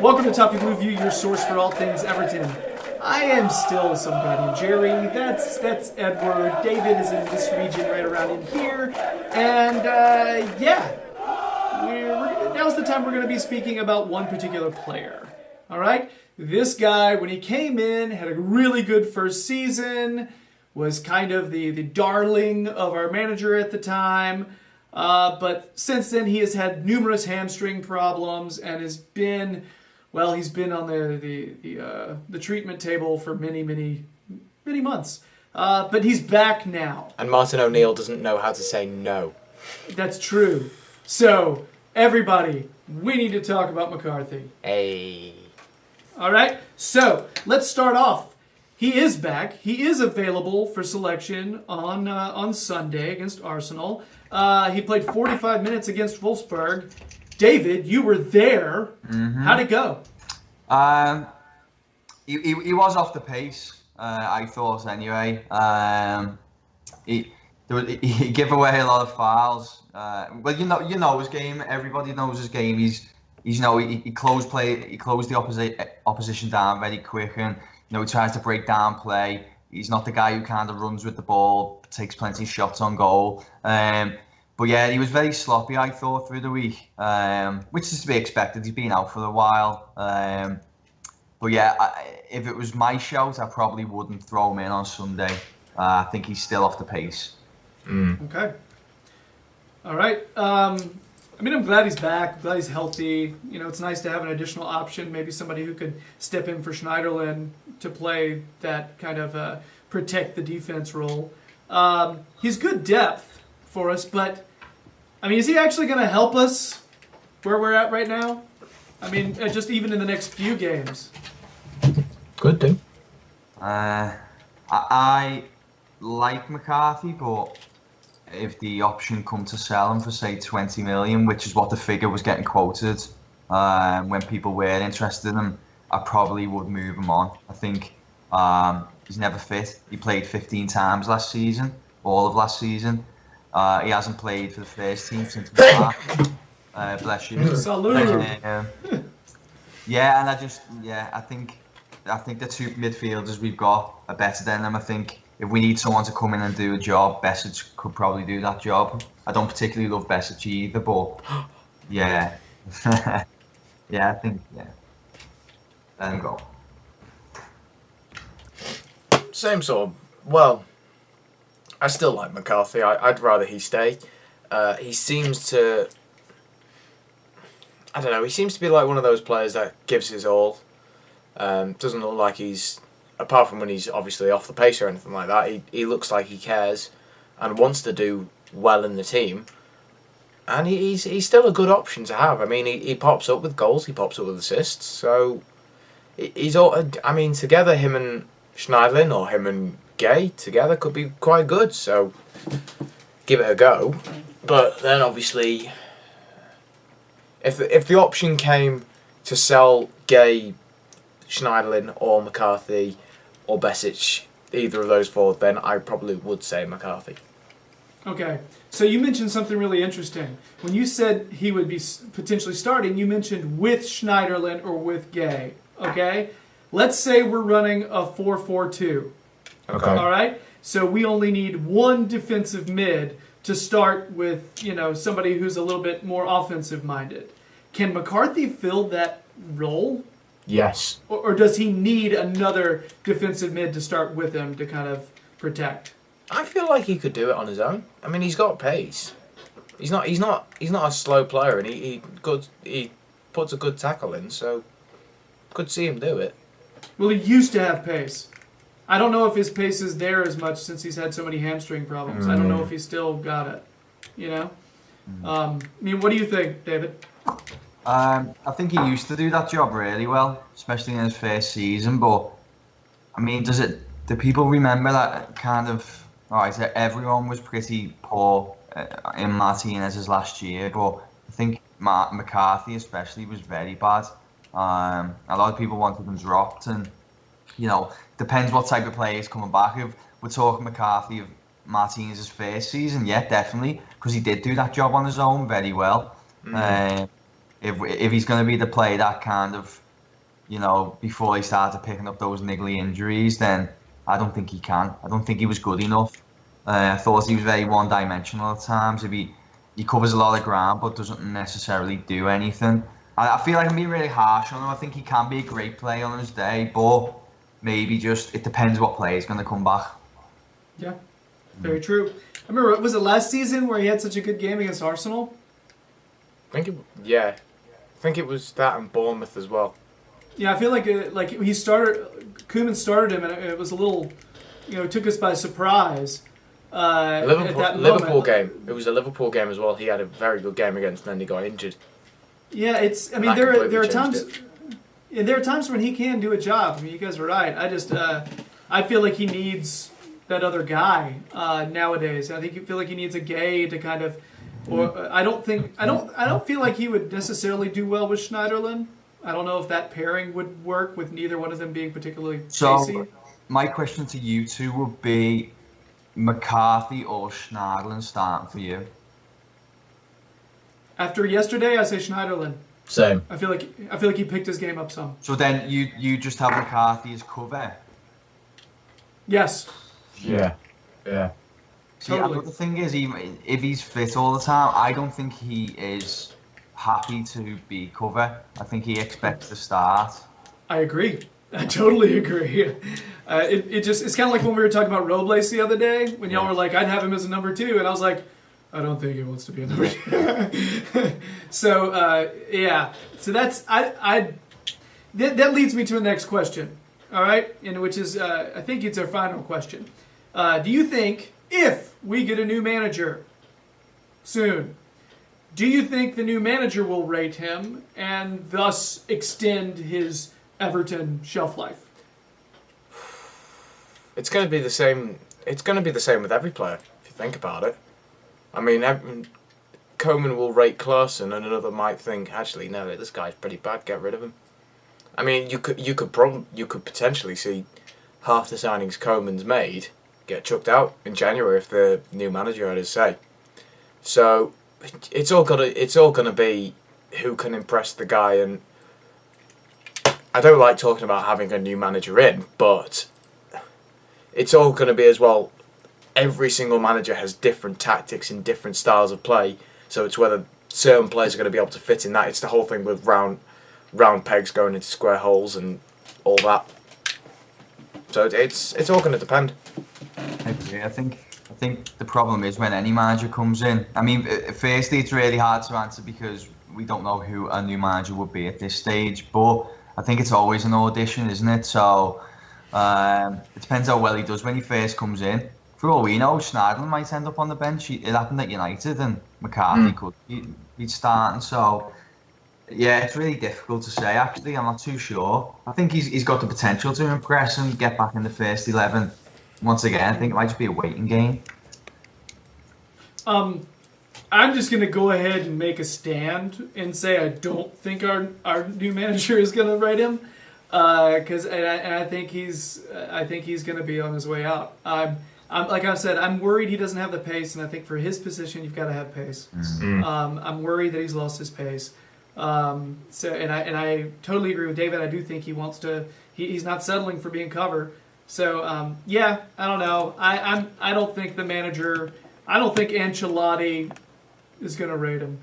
Welcome to Toffee Blue View, your source for all things Everton. I am still some guy named Gerry. That's Edward. David is in this region right around in here. And now's the time we're going to be speaking about one particular player. All right? This guy, when he came in, had a really good first season, was kind of the darling of our manager at the time. But since then, he has had numerous hamstring problems and has been, well, he's been on the treatment table for many months. But he's back now. And Martin O'Neill doesn't know how to say no. That's true. So, everybody, we need to talk about McCarthy. Hey. All right, so let's start off. He is back. He is available for selection on Sunday against Arsenal. He played 45 minutes against Wolfsburg. David, you were there. Mm-hmm. How'd it go? He was off the pace, I thought anyway. He gave away a lot of fouls. Well, you know his game. Everybody knows his game. He closed the opposition down very quick, and he tries to break down play. He's not the guy who kind of runs with the ball, takes plenty of shots on goal. But yeah, he was very sloppy, I thought, through the week, which is to be expected. He's been out for a while. But yeah, if it was my shout, I probably wouldn't throw him in on Sunday. I think he's still off the pace. Okay. All right. I'm glad he's back. I'm glad he's healthy. It's nice to have an additional option, maybe somebody who could step in for Schneiderlin to play that kind of protect the defense role. He's good depth for us, but, is he actually going to help us where we're at right now? Just even in the next few games. Could do. I like McCarthy, but if the option come to sell him for, say, 20 million, which is what the figure was getting quoted when people were interested in him, I probably would move him on. I think he's never fit. He played 15 times last season, all of last season. He hasn't played for the first team since March. Bless you. Salute. Yeah, and I think the two midfielders we've got are better than him. I think if we need someone to come in and do a job, Besic could probably do that job. I don't particularly love Besic either, but yeah. I think, let him go. Same sort of, well, I still like McCarthy. I'd rather he stay. He seems to, I don't know, he seems to be like one of those players that gives his all. Doesn't look like he's, apart from when he's obviously off the pace or anything like that, he looks like he cares and wants to do well in the team. And he's still a good option to have. He pops up with goals, he pops up with assists. So he's all. Together him and Schneiderlin or him and Gay together could be quite good. So give it a go. But then obviously, if the option came to sell Gay, Schneiderlin or McCarthy or Besic, either of those four, then I probably would say McCarthy. Okay, so you mentioned something really interesting. When you said he would be potentially starting, you mentioned with Schneiderlin or with Gay, okay? Let's say we're running a 4-4-2. Okay. All right? So we only need one defensive mid to start with, somebody who's a little bit more offensive-minded. Can McCarthy fill that role? Yes. Or does he need another defensive mid to start with him to kind of protect? I feel like he could do it on his own. He's got pace. He's not a slow player, and he puts a good tackle in. So could see him do it. Well, he used to have pace. I don't know if his pace is there as much since he's had so many hamstring problems. I don't know if he's still got it. What do you think, David? I think he used to do that job really well, especially in his first season. But do people remember that kind of? Alright, everyone was pretty poor in Martinez's last year, but I think McCarthy especially was very bad. A lot of people wanted him dropped, and depends what type of player is coming back. If we're talking McCarthy of Martinez's first season, yeah, definitely, because he did do that job on his own very well. If he's going to be the player that kind of before he started picking up those niggly injuries, then I don't think he can. I don't think he was good enough. I thought he was very one-dimensional at times. He covers a lot of ground but doesn't necessarily do anything. I feel like I'm being really harsh on him. I think he can be a great player on his day, but maybe just it depends what player is going to come back. Yeah, very true. I remember, was it last season where he had such a good game against Arsenal? I think it was that and Bournemouth as well. Yeah, I feel like Koeman started him, and it was a little, it took us by surprise. At that Liverpool moment. game. It was a Liverpool game as well. He had a very good game against, and then he got injured. Yeah, there are times, and there are times when he can do a job. I mean, you guys are right. I feel like he needs that other guy nowadays. I feel like he needs a Gay to kind of. Or I don't feel like he would necessarily do well with Schneiderlin. I don't know if that pairing would work with neither one of them being particularly pacey. So, my question to you two would be McCarthy or Schneiderlin starting for you? After yesterday, I say Schneiderlin. Same. I feel like he picked his game up some. So then you just have McCarthy as cover? Yes. Yeah. See, Totally. the thing is, if he's fit all the time, I don't think he is happy to be cover. I think he expects to start. I agree. I totally agree. It's kind of like when we were talking about Robles the other day, when y'all were like, I'd have him as a number 2, and I was like, I don't think he wants to be a number 2. So yeah. So that's that leads me to the next question. All right, and which is I think it's our final question. Do you think if we get a new manager soon, do you think the new manager will rate him and thus extend his Everton shelf life? It's going to be the same. It's going to be the same with every player, if you think about it. I mean, Koeman will rate Klaassen, and another might think, actually, no, this guy's pretty bad. Get rid of him. I mean, you could potentially see half the signings Koeman's made get chucked out in January if the new manager had his say. So it's all gonna be who can impress the guy, and I don't like talking about having a new manager in, but it's all gonna be as well. Every single manager has different tactics and different styles of play, so it's whether certain players are going to be able to fit in that. It's the whole thing with round pegs going into square holes and all that. So it's all going to depend. I agree. I think the problem is when any manager comes in. I mean, firstly, it's really hard to answer because we don't know who a new manager would be at this stage. But I think it's always an audition, isn't it? So it depends how well he does when he first comes in. For all we know, Schneiderlin might end up on the bench. It happened at United, and McCarthy could be starting. So, yeah, it's really difficult to say, actually. I'm not too sure. I think he's got the potential to impress and get back in the first 11. Once again, I think it might just be a waiting game. I'm just going to go ahead and make a stand and say I don't think our new manager is going to rate him. Because I think he's going to be on his way out. Like I said, I'm worried he doesn't have the pace, and I think for his position, you've got to have pace. I'm worried that he's lost his pace. I totally agree with David. I do think he wants to. He's not settling for being cover. So yeah, I don't know. I don't think the manager. I don't think Ancelotti is going to rate him.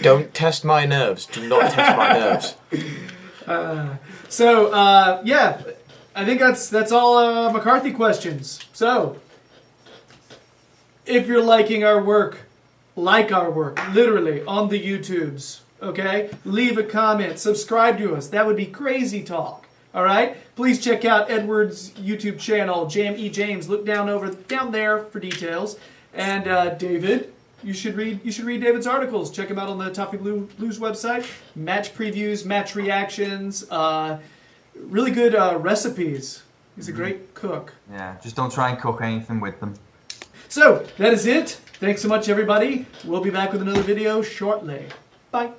Don't test my nerves. Do not test my nerves. Yeah, I think that's all McCarthy questions. So, if you're liking our work, literally, on the YouTubes, okay? Leave a comment, subscribe to us. That would be crazy talk, all right? Please check out Edward's YouTube channel, James. Look down there for details. And David, you should read David's articles. Check him out on the Toffee Blues website. Match previews, match reactions, really good recipes. He's a great cook. Yeah, just don't try and cook anything with them. So, that is it. Thanks so much, everybody. We'll be back with another video shortly. Bye.